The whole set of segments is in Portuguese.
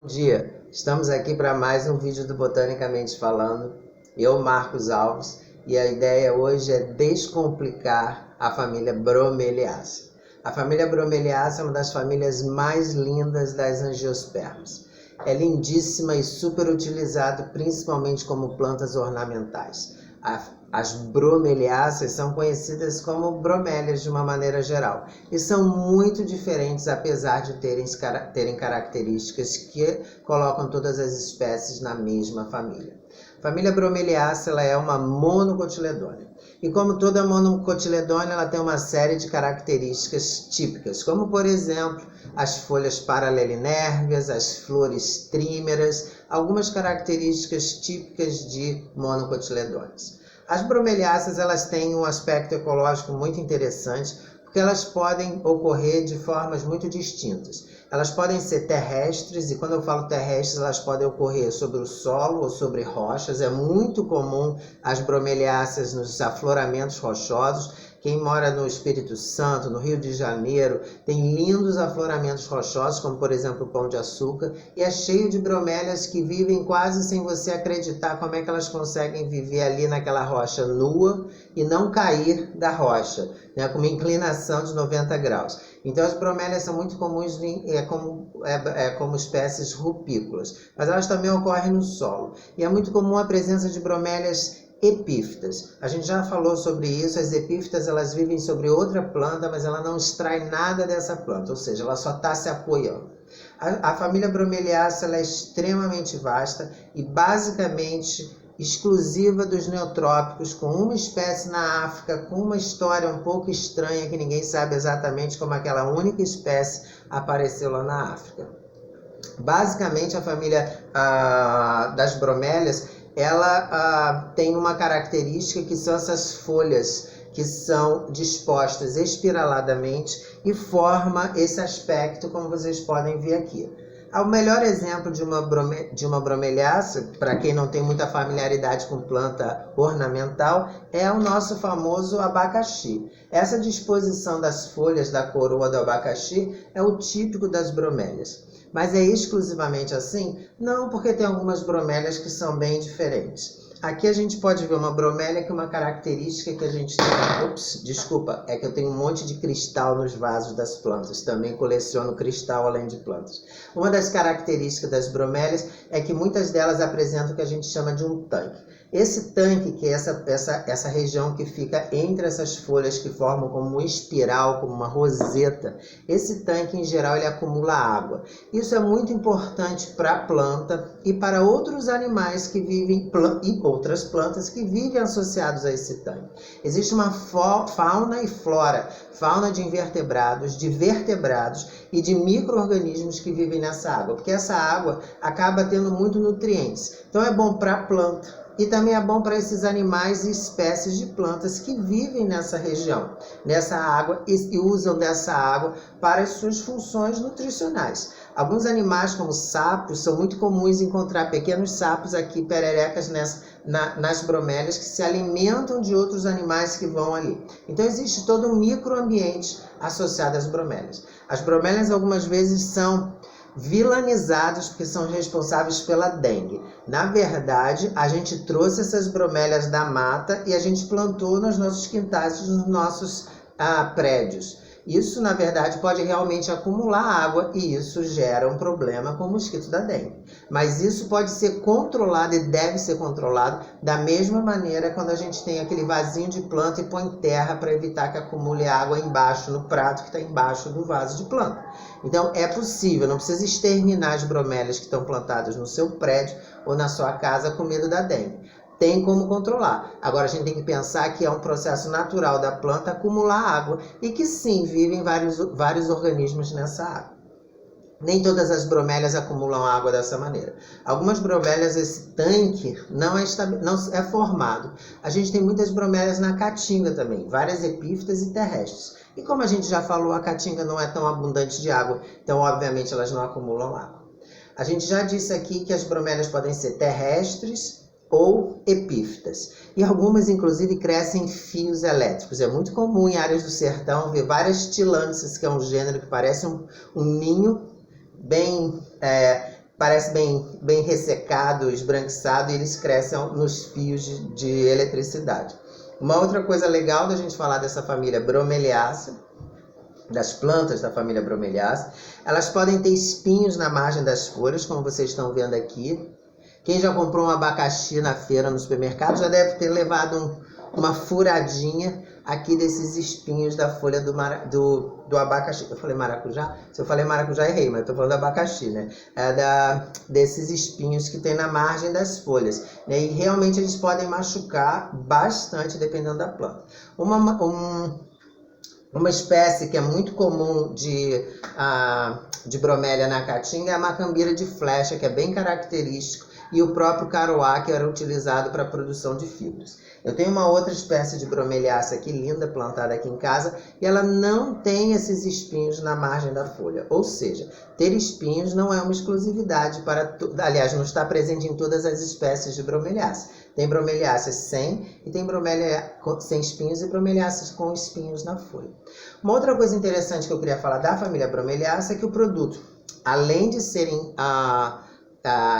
Bom dia, estamos aqui para mais um vídeo do Botanicamente Falando. Eu, Marcos Alves, e a ideia hoje é descomplicar a família Bromeliaceae. A família Bromeliaceae é uma das famílias mais lindas das angiospermas. É lindíssima e super utilizada principalmente como plantas ornamentais. As bromeliáceas são conhecidas como bromélias de uma maneira geral e são muito diferentes, apesar de terem características que colocam todas as espécies na mesma família. A família bromeliácea ela é uma monocotiledônia e, como toda monocotiledônia, ela tem uma série de características típicas, como por exemplo as folhas paralelinérveas, as flores trímeras, algumas características típicas de monocotiledôneas. As bromeliáceas elas têm um aspecto ecológico muito interessante, porque elas podem ocorrer de formas muito distintas. Elas podem ser terrestres, e quando eu falo terrestres, elas podem ocorrer sobre o solo ou sobre rochas. É muito comum as bromeliáceas nos afloramentos rochosos. Quem mora no Espírito Santo, no Rio de Janeiro, tem lindos afloramentos rochosos, como por exemplo o Pão de Açúcar, e é cheio de bromélias que vivem quase sem você acreditar como é que elas conseguem viver ali naquela rocha nua e não cair da rocha, né, com uma inclinação de 90 graus. Então as bromélias são muito comuns como espécies rupícolas, mas elas também ocorrem no solo. E é muito comum a presença de bromélias epífitas. A gente já falou sobre isso. As epífitas elas vivem sobre outra planta, mas ela não extrai nada dessa planta, ou seja, ela só está se apoiando. A família Bromeliaceae ela é extremamente vasta e basicamente exclusiva dos neotrópicos, com uma espécie na África, com uma história um pouco estranha que ninguém sabe exatamente como aquela única espécie apareceu lá na África. Basicamente a família das bromélias ela tem uma característica que são essas folhas que são dispostas espiraladamente e forma esse aspecto como vocês podem ver aqui. O melhor exemplo de uma bromeliácea, para quem não tem muita familiaridade com planta ornamental, é o nosso famoso abacaxi. Essa disposição das folhas da coroa do abacaxi é o típico das bromélias. Mas é exclusivamente assim? Não, porque tem algumas bromélias que são bem diferentes. Aqui a gente pode ver uma bromélia que é uma característica que a gente tem... Desculpa, é que eu tenho um monte de cristal nos vasos das plantas. Também coleciono cristal além de plantas. Uma das características das bromélias é que muitas delas apresentam o que a gente chama de um tanque. Esse tanque, que é essa região que fica entre essas folhas que formam como uma espiral, como uma roseta, esse tanque em geral ele acumula água. Isso é muito importante para a planta e para outros animais que vivem e outras plantas que vivem associados a esse tanque. Existe uma fauna e flora, fauna de invertebrados, de vertebrados e de micro-organismos que vivem nessa água, porque essa água acaba tendo muito nutrientes. Então é bom para a planta. E também é bom para esses animais e espécies de plantas que vivem nessa região, nessa água, e usam dessa água para as suas funções nutricionais. Alguns animais, como sapos, são muito comuns encontrar pequenos sapos aqui, pererecas, nas bromélias, que se alimentam de outros animais que vão ali. Então existe todo um microambiente associado às bromélias. As bromélias algumas vezes são vilanizados porque são responsáveis pela dengue. Na verdade, a gente trouxe essas bromélias da mata e a gente plantou nos nossos quintais, nos nossos prédios. Isso, na verdade, pode realmente acumular água e isso gera um problema com o mosquito da dengue. Mas isso pode ser controlado e deve ser controlado da mesma maneira quando a gente tem aquele vasinho de planta e põe terra para evitar que acumule água embaixo, no prato que está embaixo do vaso de planta. Então é possível, não precisa exterminar as bromélias que estão plantadas no seu prédio ou na sua casa com medo da dengue. Tem como controlar. Agora a gente tem que pensar que é um processo natural da planta acumular água e que sim, vivem vários organismos nessa água. Nem todas as bromélias acumulam água dessa maneira. Algumas bromélias, esse tanque não é formado. A gente tem muitas bromélias na caatinga também, várias epífitas e terrestres. E como a gente já falou, a caatinga não é tão abundante de água, então obviamente elas não acumulam água. A gente já disse aqui que as bromélias podem ser terrestres ou epífitas. E algumas, inclusive, crescem em fios elétricos. É muito comum em áreas do sertão ver várias tilândrias, que é um gênero que parece um ninho bem parece bem ressecado, esbranquiçado, e eles crescem nos fios de eletricidade. Uma outra coisa legal da gente falar dessa família bromeliácea, das plantas da família bromeliácea, elas podem ter espinhos na margem das folhas, como vocês estão vendo aqui. Quem já comprou um abacaxi na feira, no supermercado, já deve ter levado uma furadinha aqui desses espinhos da folha do abacaxi. Eu falei maracujá? Se eu falei maracujá, errei, mas eu tô falando do abacaxi, né? Desses espinhos que tem na margem das folhas, né? E realmente eles podem machucar bastante, dependendo da planta. Uma espécie que é muito comum de bromélia na caatinga é a macambira de flecha, que é bem característico, e o próprio caroá, que era utilizado para a produção de fibras. Eu tenho uma outra espécie de bromeliácea aqui, linda, plantada aqui em casa, e ela não tem esses espinhos na margem da folha. Ou seja, ter espinhos não é uma exclusividade aliás, não está presente em todas as espécies de bromeliácea. Tem bromeliáceas sem, e tem bromélia sem espinhos e bromeliáceas com espinhos na folha. Uma outra coisa interessante que eu queria falar da família bromeliácea é que o produto, além de serem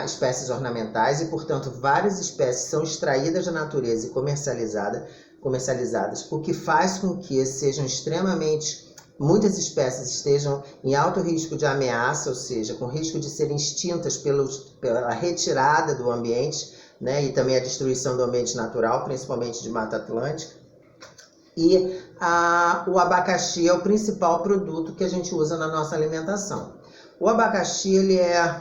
espécies ornamentais e, portanto, várias espécies são extraídas da natureza e comercializadas, o que faz com que muitas espécies estejam em alto risco de ameaça, ou seja, com risco de serem extintas pela retirada do ambiente, né, e também a destruição do ambiente natural, principalmente de Mata Atlântica. E o abacaxi é o principal produto que a gente usa na nossa alimentação. O abacaxi ele é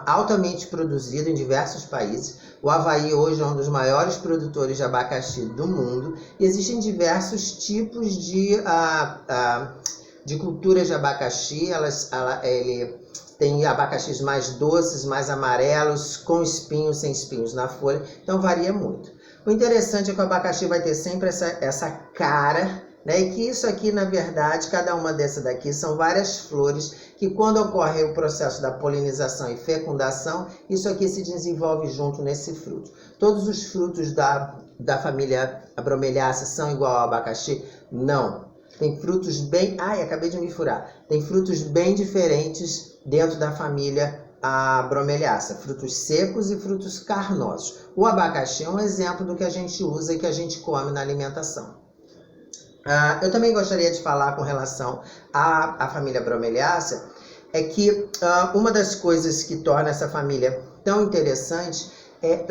altamente produzido em diversos países. O Havaí hoje é um dos maiores produtores de abacaxi do mundo. E existem diversos tipos de culturas de abacaxi. Ele tem abacaxis mais doces, mais amarelos, com espinhos, sem espinhos na folha. Então varia muito. O interessante é que o abacaxi vai ter sempre essa cara, né? E que isso aqui, na verdade, cada uma dessas daqui são várias flores que, quando ocorre o processo da polinização e fecundação, isso aqui se desenvolve junto nesse fruto. Todos os frutos da família bromeliácea são igual ao abacaxi? Não. Tem frutos bem... Ai, acabei de me furar. Tem frutos bem diferentes dentro da família bromeliácea. Frutos secos e frutos carnosos. O abacaxi é um exemplo do que a gente usa e que a gente come na alimentação. Eu também gostaria de falar com relação à família bromeliácea, é que uma das coisas que torna essa família tão interessante,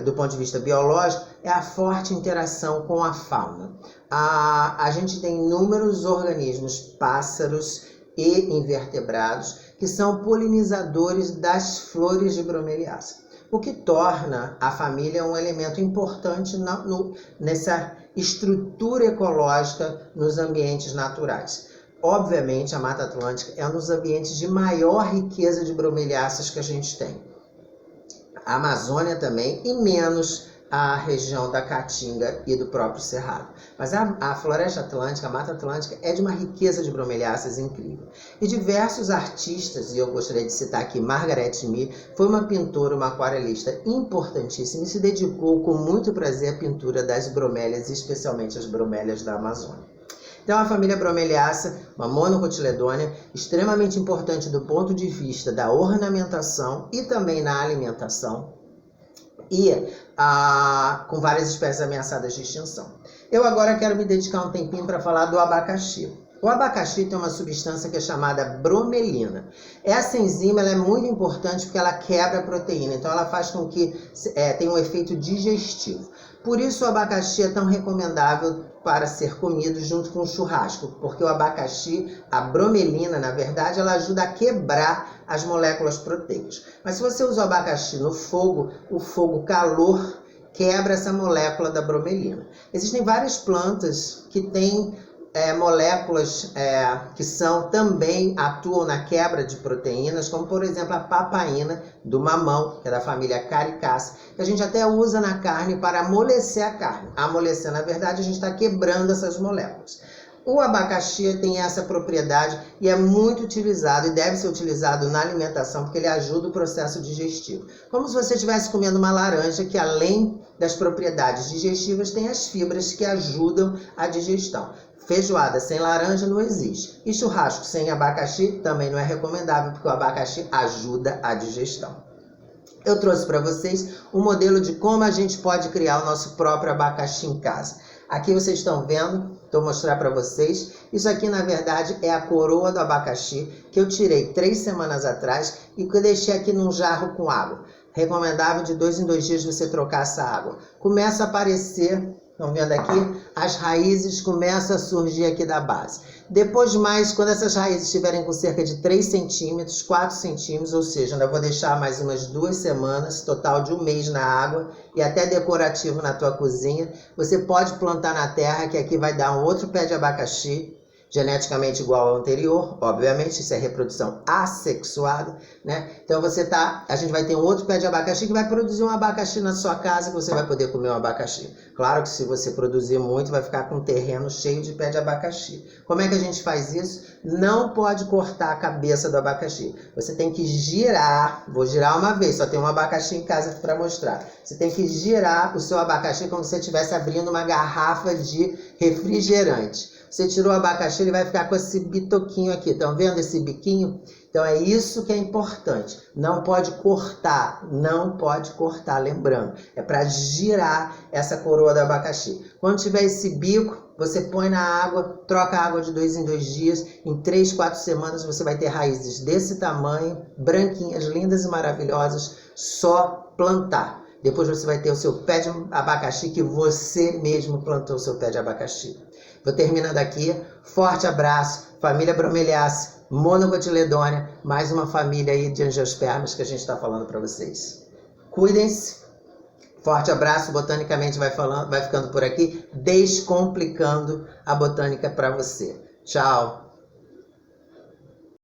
do ponto de vista biológico, é a forte interação com a fauna. A gente tem inúmeros organismos, pássaros e invertebrados, que são polinizadores das flores de bromeliácea, o que torna a família um elemento importante nessa estrutura ecológica nos ambientes naturais. Obviamente, a Mata Atlântica é um dos ambientes de maior riqueza de bromeliáceas que a gente tem. A Amazônia também, e menos a região da Caatinga e do próprio Cerrado. Mas a Floresta Atlântica, a Mata Atlântica, é de uma riqueza de bromeliáceas incrível. E diversos artistas, e eu gostaria de citar aqui Margaret Mead, foi uma pintora, uma aquarelista importantíssima e se dedicou com muito prazer à pintura das bromélias, especialmente as bromélias da Amazônia. Então, a família bromeliácea, uma monocotiledônea, extremamente importante do ponto de vista da ornamentação e também na alimentação, e com várias espécies ameaçadas de extinção. Eu agora quero me dedicar um tempinho para falar do abacaxi. O abacaxi tem uma substância que é chamada bromelina. Essa enzima ela é muito importante porque ela quebra a proteína, então ela faz com que tenha um efeito digestivo. Por isso o abacaxi é tão recomendável para ser comido junto com o churrasco, porque o abacaxi, a bromelina, na verdade, ela ajuda a quebrar as moléculas proteicas. Mas se você usa o abacaxi no fogo, o calor quebra essa molécula da bromelina. Existem várias plantas que têm moléculas que também atuam na quebra de proteínas, como por exemplo a papaina do mamão, que é da família Caricaceae, que a gente até usa na carne para amolecer a carne. Amolecer, na verdade, a gente está quebrando essas moléculas. O abacaxi tem essa propriedade e é muito utilizado e deve ser utilizado na alimentação porque ele ajuda o processo digestivo. Como se você estivesse comendo uma laranja que, além das propriedades digestivas, tem as fibras que ajudam a digestão. Feijoada sem laranja não existe. E churrasco sem abacaxi também não é recomendável, porque o abacaxi ajuda a digestão. Eu trouxe para vocês um modelo de como a gente pode criar o nosso próprio abacaxi em casa. Aqui vocês estão vendo, estou mostrando para vocês. Isso aqui, na verdade, é a coroa do abacaxi que eu tirei 3 semanas atrás e que eu deixei aqui num jarro com água. Recomendável de 2 em 2 dias você trocar essa água. Começa a aparecer, estão vendo aqui? As raízes começam a surgir aqui da base. Depois mais, quando essas raízes estiverem com cerca de 3 centímetros, 4 centímetros, ou seja, ainda vou deixar mais umas 2 semanas, total de 1 mês na água e até decorativo na tua cozinha, você pode plantar na terra, que aqui vai dar um outro pé de abacaxi, geneticamente igual ao anterior, obviamente, isso é reprodução assexuada, né? Então a gente vai ter um outro pé de abacaxi que vai produzir um abacaxi na sua casa, que você vai poder comer um abacaxi. Claro que se você produzir muito, vai ficar com um terreno cheio de pé de abacaxi. Como é que a gente faz isso? Não pode cortar a cabeça do abacaxi. Você tem que girar, vou girar uma vez, só tem um abacaxi em casa para mostrar. Você tem que girar o seu abacaxi como se você estivesse abrindo uma garrafa de refrigerante. Você tirou o abacaxi, ele vai ficar com esse bitoquinho aqui. Estão vendo esse biquinho? Então é isso que é importante. Não pode cortar, lembrando. É para girar essa coroa do abacaxi. Quando tiver esse bico, você põe na água, troca a água de 2 em 2 dias. Em 3, 4 semanas você vai ter raízes desse tamanho, branquinhas, lindas e maravilhosas. Só plantar. Depois você vai ter o seu pé de abacaxi que você mesmo plantou o seu pé de abacaxi. Vou terminando aqui. Forte abraço, família Bromeliaceae, Monocotiledônia, mais uma família aí de angiospermas que a gente está falando para vocês. Cuidem-se. Forte abraço, Botanicamente vai ficando por aqui, descomplicando a botânica para você. Tchau.